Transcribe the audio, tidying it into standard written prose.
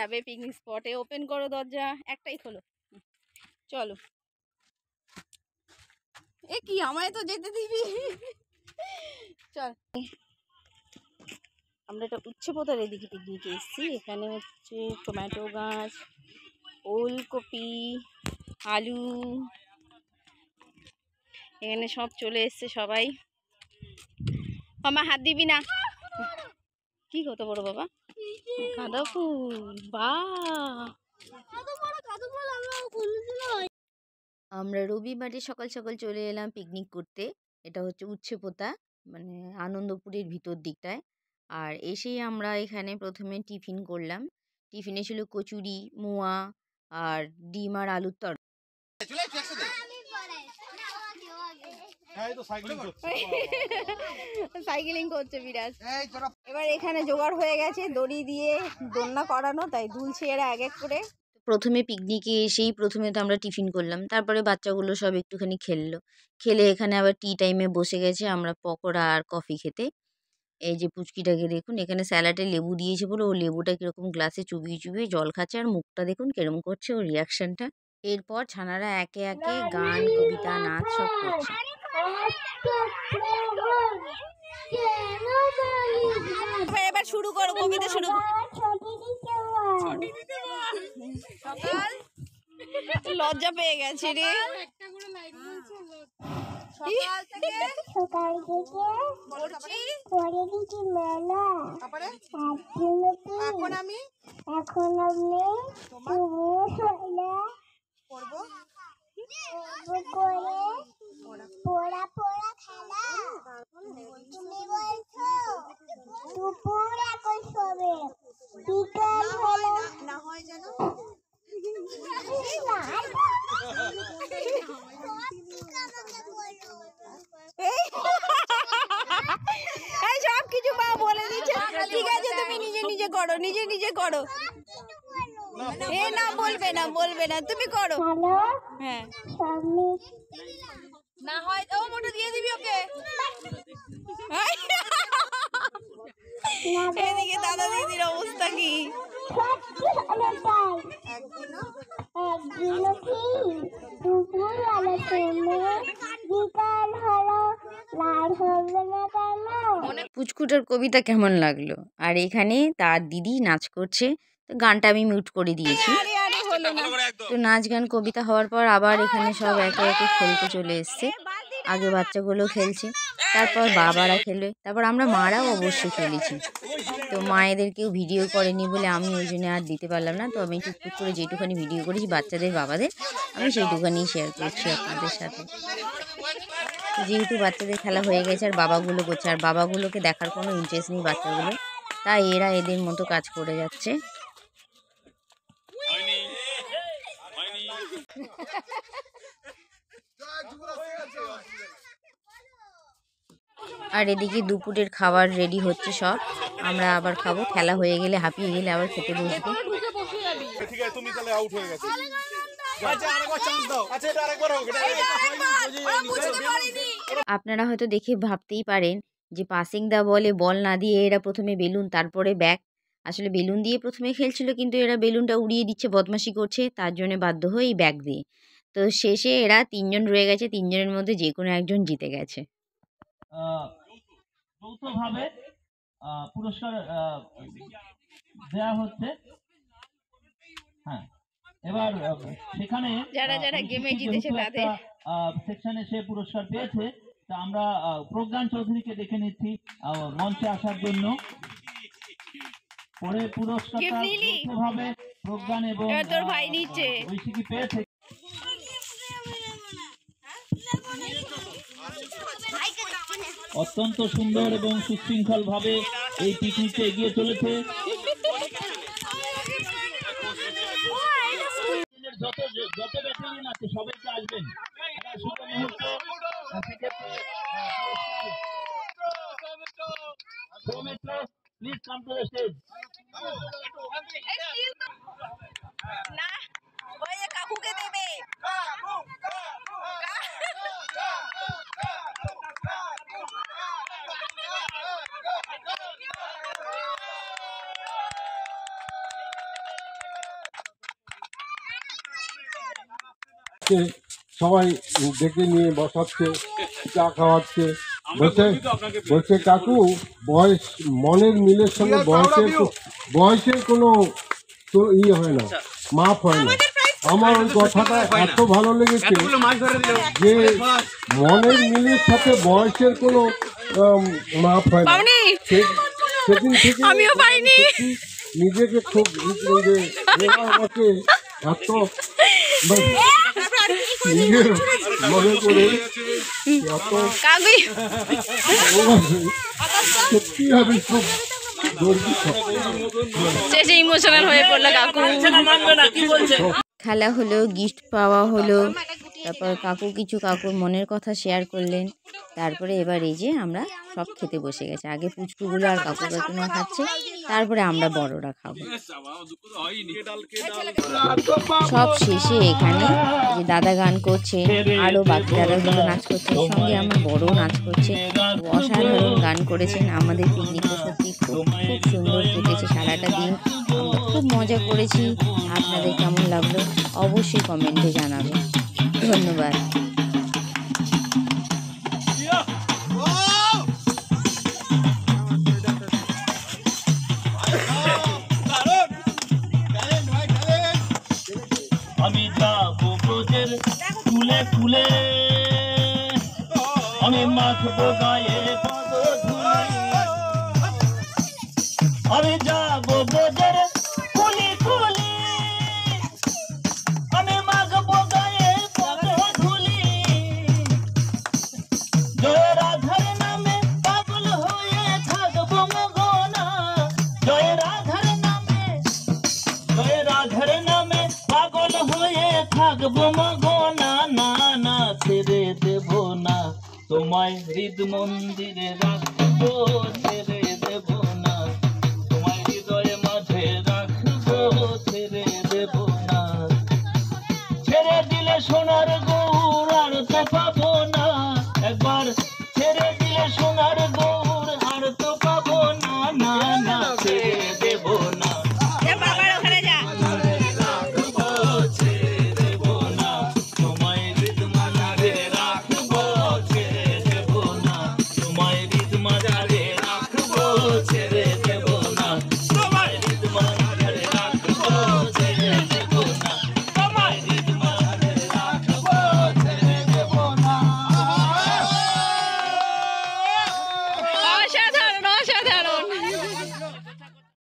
যাবে পিকনিক স্পটে। ওপেন করো দরজা, একটাই খোলো। চলো। এ কি, আমায় তো যেতে দিবি। চল, আমরা একটা উচ্ছেপোতার এদিকে পিকনিকে এসেছি। এখানে হচ্ছে টমেটো গাছ, ওলকপি, আলু, এখানে সব চলে এসছে সবাই। মামা হাত দিবি না। কি কত বড় বাবা গাঁদা ফুল, বাহ। আমরা রবিবারে সকাল সকাল চলে এলাম পিকনিক করতে। এটা হচ্ছে উচ্ছেপোতা, মানে আনন্দপুরের ভিতর দিকটায়। আর এসেই আমরা এখানে প্রথমে টিফিন করলাম। টিফিনে ছিল কচুরি, মোয়া আর ডিম আর আলুর তরকারি। সাইকেলিং করছে বিরাজ। এবার এখানে জোগাড় হয়ে গেছে দড়ি দিয়ে দোলনা করানো, তাই দুলছে এরা এক এক করে। প্রথমে পিকনিকে এসেই প্রথমে তো আমরা টিফিন করলাম, তারপরে বাচ্চাগুলো সব একটুখানি খেলে এখানে আবার টি টাইমে বসে গেছে আমরা পকোড়া আর কফি খেতে। এই যে পুচকিটাকে দেখুন, এখানে স্যালাডে লেবু দিয়েছে বলে ও লেবুটা কিরকম গ্লাসে চুবিয়ে চুবিয়ে জল খাচ্ছে, আর মুখটা দেখুন কিরকম করছে ওর রিয়াকশনটা। এরপর ছানারা একে একে গান, কবিতা, নাচ সব করছে। এবার শুরু করো, কবিতা শুরু করো। লজ্জা পেয়ে গেছে রে। সকাল থেকে পড়ছি মেলা, এখন আমি পড়বো করে পড়া পড়া খেলা। তুমি বলছো দুপুর এখন শোবে, বিকাল হলো না হয় যেন এই সব কিছু মা বলে দিচ্ছে। ঠিক আছে, তুমি নিজে নিজে করো, নিজে নিজে করো। এ না বলবে না, বলবে না, তুমি করো। হ্যাঁ না হয় ও মোটা দিয়ে দিবি ওকে। এদিকে দাদা দিদির অবস্থা কি? পুচকুটার কবিতা কেমন লাগলো? আর এখানে তার দিদি নাচ করছে, তো গানটা আমি মিউট করে দিয়েছি। তো নাচ গান কবিতা হওয়ার পর আবার এখানে সব একে একে খেলতে চলে এসছে। আগে বাচ্চাগুলো খেলছে, তারপর বাবারা খেলে, তারপর আমরা মারাও অবশ্যই খেলেছি। তো মায়েদেরকেও ভিডিও করেনি বলে আমি ওই জন্য আর দিতে পারলাম না। তো আমি টুকটুক করে যেটুখানি ভিডিও করেছি বাচ্চাদের বাবাদের, আমি সেইটুখানি শেয়ার করছি আপনাদের সাথে। যেহেতু বাচ্চাদের খেলা হয়ে গেছে আর বাবাগুলো করছে, আর বাবাগুলোকে দেখার কোনো ইন্টারেস্ট নেই বাচ্চাগুলো, তাই এরা এদের মতো কাজ করে যাচ্ছে। আর এদিকে দুপুরের খাবার রেডি হচ্ছে সব, আমরা আবার খাবো। খেলা হয়ে গেলে, হাঁপিয়ে গেলে আবার খেতে বসবো। আপনারা হয়তো দেখে ভাবতেই পারেন যে পাসিং দা বলে বল না দিয়ে এরা প্রথমে বেলুন তারপরে ব্যাগ। আসলে বেলুন দিয়ে প্রথমে খেলছিল, কিন্তু এরা বেলুনটা উড়িয়ে দিচ্ছে, বদমাশি করছে, তার জন্য বাধ্য হয়ে এই ব্যাগ দিয়ে। তো শেষে এরা 3 জন রয়ে গেছে, 3 জনের মধ্যে যে কোনো একজন জিতে গেছে। যৌথভাবে পুরস্কার দেয়া হচ্ছে। হ্যাঁ, এবার সেখানে যারা যারা গেমে জিতেছে তাদের সেকশনে সে পুরস্কার পেয়েছে। তা আমরা প্রজ্ঞান চৌধুরীকে দেখে নিচ্ছি মঞ্চে আসার জন্য। পরে পুরস্কারটা যৌথভাবে প্রজ্ঞান এবং তোর ভাই নিচ্ছে ঐশিকি পেয়েছে। অত্যন্ত সুন্দর এবং সুশৃঙ্খল ভাবে এই পিকনিকটা এগিয়ে চলেছে। যত ব্যাটালিয়ন আছে সবাইকে আসবেন, শুভ মুহূর্ত। Please come to the stage. না, ওই যে কাকুকে দেবে। আসছে, সবাই ডেকে নিয়ে বসাচ্ছে, চা খাওয়াচ্ছে। বলছে কাকু বয়স মনের মিলের সঙ্গে বয়সের কোনো হয় না, মাপ হয় না। আমার ওই কথাটা এত ভালো লেগেছে যে মনের মিলের সাথে বয়সের কোনো মাপ হয় না। সেদিন থেকে নিজেকে খুব আমাকে এত নিজের মনে করে এত সত্যি আমি খুব ইমোশনাল হয়ে পড়লো কাকু। খেলা হলো, গিফট পাওয়া হলো, তারপর কাকুর মনের কথা শেয়ার করলেন। তারপরে এবার এই যে আমরা সব খেতে বসে গেছি। আগে পুচকুগুলো আর কাকিমা খাচ্ছে, তারপরে আমরা বড়রা খাবো। সব শেষে এখানে যে দাদা গান করছে, আরও বাকি দাদাগুলো নাচ করছে, সঙ্গে আমার বড়ও নাচ করছে। অসাধারণ গান করেছেন। আমাদের পিকনিকটা সত্যি খুব খুব সুন্দর কেটেছে সারাটা দিন। আমরা খুব মজা করেছি। আপনাদের কেমন লাগলো অবশ্যই কমেন্টে জানাবেন। ধন্যবাদ। আমি যাবো ব্রজের ফুলে ফুলে, আমি মাখবো গায়ে পদ ধুলে। আমি যাবো ব্রজের ফুলে ফুলে, আমি মাখবো গায়ে পদ ধুলে। জয় রাধার নামে পাগল হয়ে থাকবো মগনা, জয় রাধার নামে পাগল হয়ে থাকবো মগনা। না না ছেড়ে দেব না তোমায়, হৃদ মন্দিরে রাখবো ছেড়ে